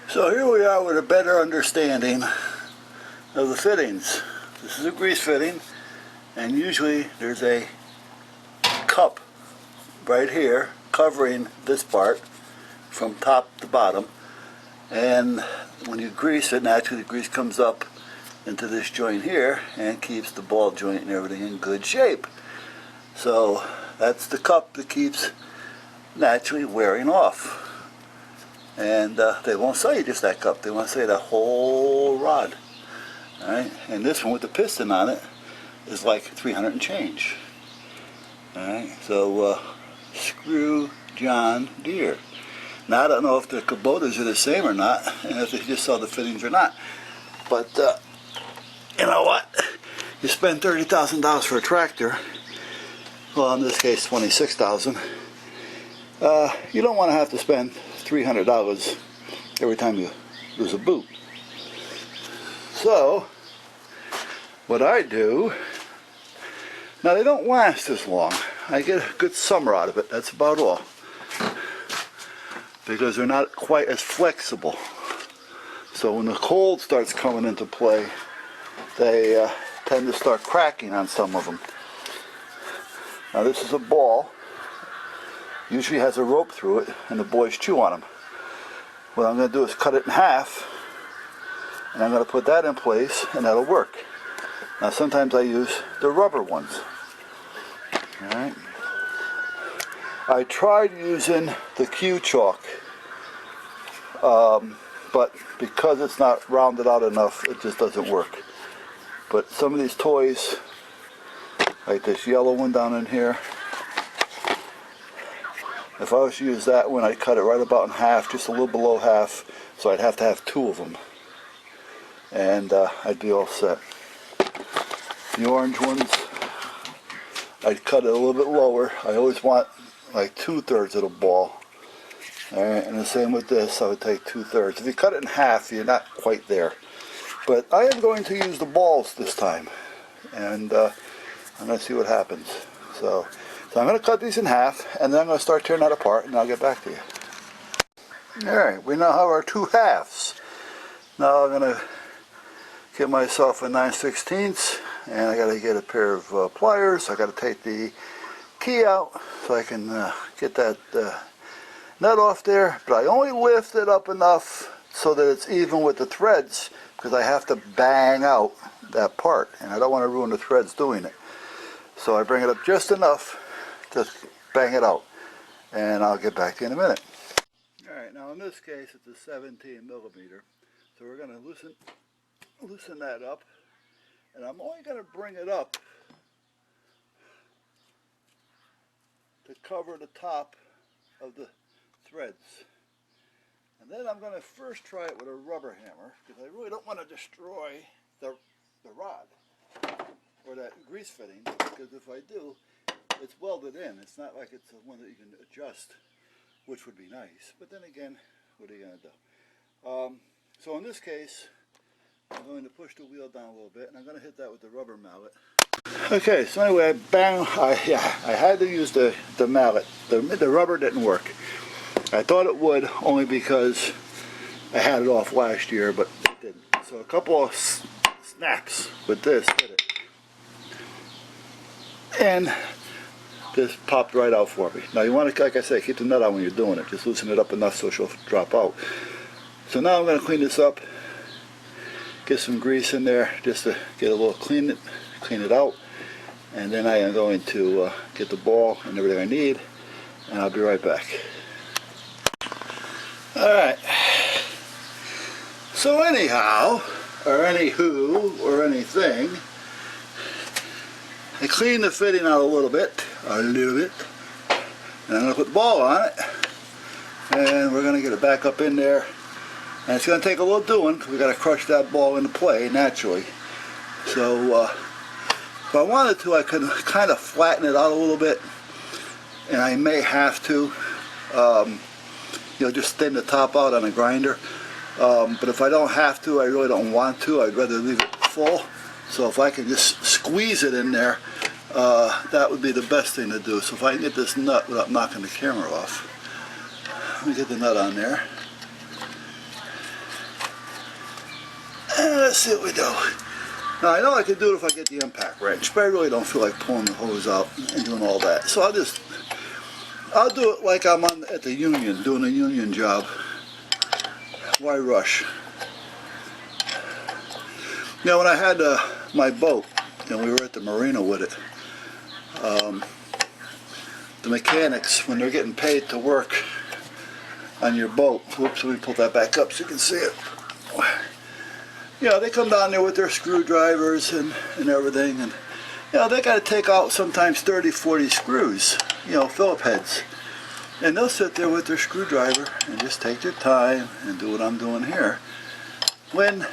So here we are with a better understanding of the fittings. This is a grease fitting, and usually there's a cup right here covering this part from top to bottom, and when you grease it, naturally the grease comes up into this joint here and keeps the ball joint and everything in good shape. So that's the cup that keeps naturally wearing off. And they won't sell you just that cup, they want to sell you the whole rod. Alright, and this one with the piston on it is like 300 and change. Alright, so screw John Deere. Now I don't know if the Kubotas are the same or not, and if they just sell the fittings or not. But you know what? You spend $30,000 for a tractor, well in this case $26,000. You don't want to have to spend $300 every time you lose a boot. So what I do, now they don't last as long. I get a good summer out of it, that's about all. Because they're not quite as flexible. So when the cold starts coming into play, they tend to start cracking on some of them. Now this is a ball. Usually has a rope through it, and the boys chew on them. What I'm going to do is cut it in half, and I'm going to put that in place, and that'll work. Now sometimes I use the rubber ones. Alright. I tried using the Q chalk, but because it's not rounded out enough, it just doesn't work. But some of these toys, like this yellow one down in here, if I was to use that one, I'd cut it right about in half, just a little below half, so I'd have to have two of them. And I'd be all set. The orange ones, I'd cut it a little bit lower. I always want like 2/3 of the ball. Alright, and the same with this, I would take 2/3. If you cut it in half, you're not quite there. But I am going to use the balls this time. And I'm going to see what happens. So I'm going to cut these in half, and then I'm going to start tearing that apart, and I'll get back to you. Alright, we now have our two halves. Now I'm going to get myself a 9/16, and I got to get a pair of pliers. I got to take the key out so I can get that nut off there. But I only lift it up enough so that it's even with the threads, because I have to bang out that part, and I don't want to ruin the threads doing it. So I bring it up just enough to bang it out, and I'll get back to you in a minute. Alright, now in this case it's a 17 millimeter, so we're going to loosen that up, and I'm only going to bring it up to cover the top of the threads. And then I'm going to first try it with a rubber hammer, because I really don't want to destroy the rod or that grease fitting, because if I do, it's welded in. It's not like it's one that you can adjust, which would be nice. But then again, what are you going to do? So in this case, I'm going to push the wheel down a little bit, and I'm going to hit that with the rubber mallet. Okay, so anyway, I had to use the mallet. The rubber didn't work. I thought it would, only because I had it off last year, but it didn't. So a couple of snaps with this did it. And this popped right out for me. Now you want to, like I say, keep the nut on when you're doing it. Just loosen it up enough so she'll drop out. So now I'm going to clean this up. Get some grease in there just to get a little clean it out. And then I am going to get the ball and everything I need. And I'll be right back. Alright. So anyhow, or anywho, or anything, I cleaned the fitting out a little bit, and I'm going to put the ball on it, and we're going to get it back up in there, and it's going to take a little doing, because we've got to crush that ball into play, naturally. So, if I wanted to, I could kind of flatten it out a little bit, and I may have to, just thin the top out on a grinder. But if I don't have to, I really don't want to, I'd rather leave it full. So if I can just squeeze it in there, that would be the best thing to do. So if I can get this nut without knocking the camera off. Let me get the nut on there. let's see what we do. Now I know I can do it if I get the impact wrench, but I really don't feel like pulling the hose out and doing all that. So I'll do it like I'm at the union, doing a union job. Why rush? You know, when I had my boat and we were at the marina with it, the mechanics, when they're getting paid to work on your boat, whoops, let me pull that back up so you can see it. You know, they come down there with their screwdrivers and everything, and you know, they got to take out sometimes 30, 40 screws, you know, Phillip heads. And they'll sit there with their screwdriver and just take their time and do what I'm doing here. When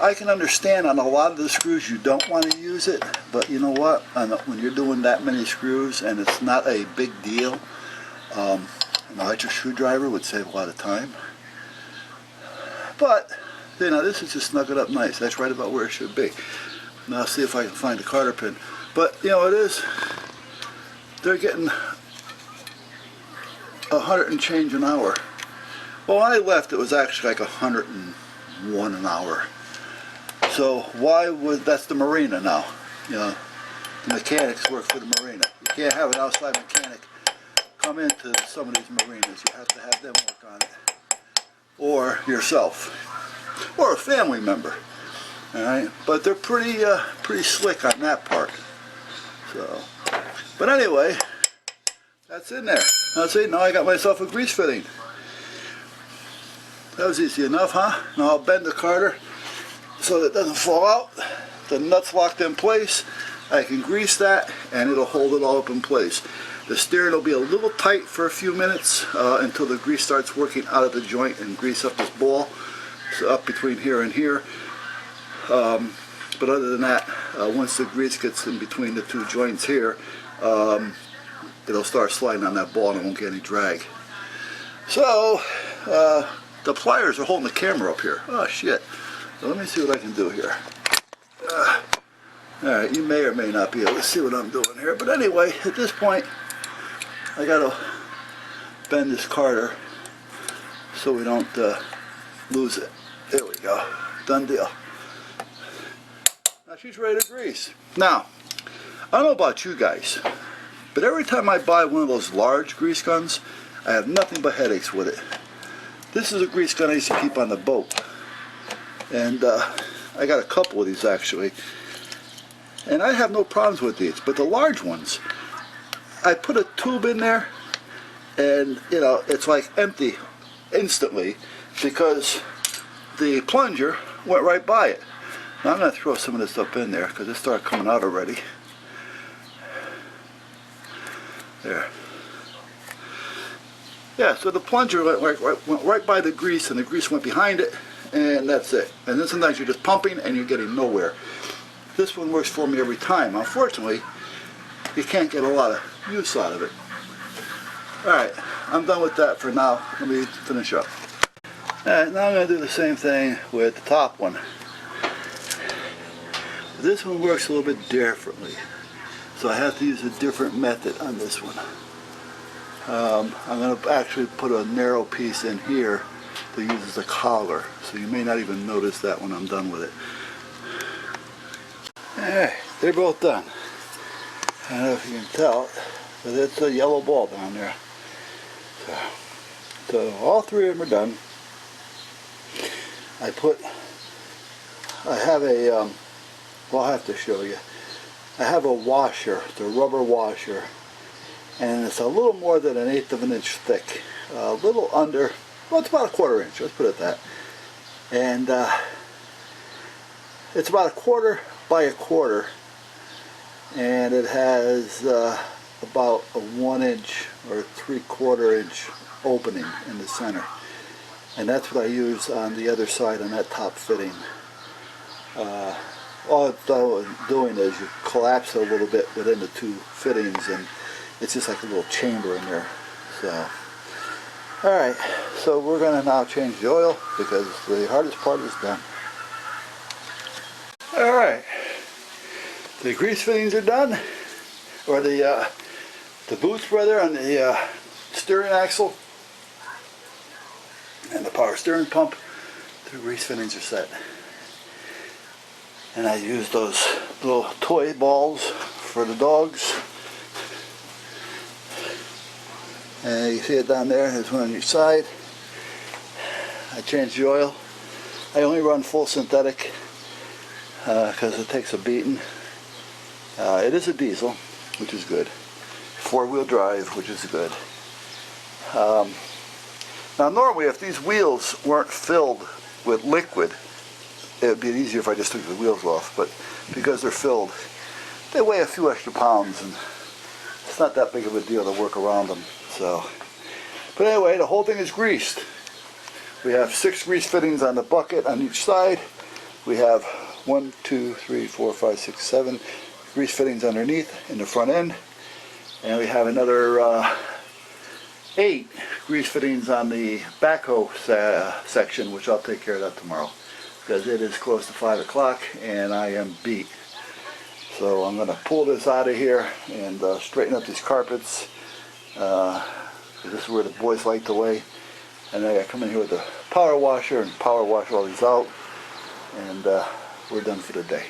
I can understand on a lot of the screws you don't want to use it, but you know what? When you're doing that many screws and it's not a big deal, an electric screwdriver would save a lot of time. But you know, this is just snug it up nice. That's right about where it should be. Now I'll see if I can find the cotter pin. But you know, they're getting 100 and change an hour. Well, when I left, it was actually like 101 an hour. So why would, that's the marina now. You know, the mechanics work for the marina. You can't have an outside mechanic come into some of these marinas. You have to have them work on it. Or yourself. Or a family member. Alright? But they're pretty slick on that part. So, but anyway, that's in there. Now see, now I got myself a grease fitting. That was easy enough, huh? Now I'll bend the carter so that it doesn't fall out. The nut's locked in place. I can grease that and it'll hold it all up in place. The steering will be a little tight for a few minutes until the grease starts working out of the joint and grease up this ball. So up between here and here. But other than that, once the grease gets in between the two joints here, it'll start sliding on that ball and it won't get any drag. So, the pliers are holding the camera up here. Oh shit. So let me see what I can do here. Alright, you may or may not be able to see what I'm doing here. But anyway, at this point, I gotta bend this carter so we don't lose it. There we go. Done deal. Now she's ready to grease. Now, I don't know about you guys, but every time I buy one of those large grease guns, I have nothing but headaches with it. This is a grease gun I used to keep on the boat. And I got a couple of these actually. And I have no problems with these. But the large ones, I put a tube in there and you know, it's like empty instantly because the plunger went right by it. Now I'm going to throw some of this up in there because it started coming out already. There. Yeah, so the plunger went right by the grease and the grease went behind it and that's it. And then sometimes you're just pumping and you're getting nowhere. This one works for me every time. Unfortunately, you can't get a lot of use out of it. Alright, I'm done with that for now. Let me finish up. Alright, now I'm going to do the same thing with the top one. This one works a little bit differently. So I have to use a different method on this one. I'm going to actually put a narrow piece in here that uses a collar. So you may not even notice that when I'm done with it. Alright, they're both done. I don't know if you can tell, but it's a yellow ball down there. So all three of them are done. I have a, well, I'll have to show you. I have a washer, it's a rubber washer, and it's a little more than 1/8 of an inch thick. A little under, well, it's about 1/4 inch, let's put it that. And it's about 1/4 by 1/4, and it has about a 1 inch or 3/4 inch opening in the center. And that's what I use on the other side on that top fitting. All it's doing is you collapse it a little bit within the two fittings and it's just like a little chamber in there. So, alright, so we're going to now change the oil because the hardest part is done. Alright, the grease fittings are done, or the boots rather, on the steering axle and the power steering pump. The grease fittings are set. And I use those little toy balls for the dogs. And you see it down there, there's one on each side. I changed the oil. I only run full synthetic because it takes a beating. It is a diesel, which is good. 4-wheel drive, which is good. Now normally if these wheels weren't filled with liquid, it would be easier if I just took the wheels off, but because they're filled, they weigh a few extra pounds and it's not that big of a deal to work around them. So, but anyway, the whole thing is greased. We have 6 grease fittings on the bucket on each side. We have 1, 2, 3, 4, 5, 6, 7 grease fittings underneath in the front end. And we have another 8 grease fittings on the backhoe section, which I'll take care of that tomorrow. Because it is close to 5 o'clock and I am beat. So I'm going to pull this out of here and straighten up these carpets. This is where the boys like to lay. And then I got to come in here with the power washer and power wash all these out. And we're done for the day.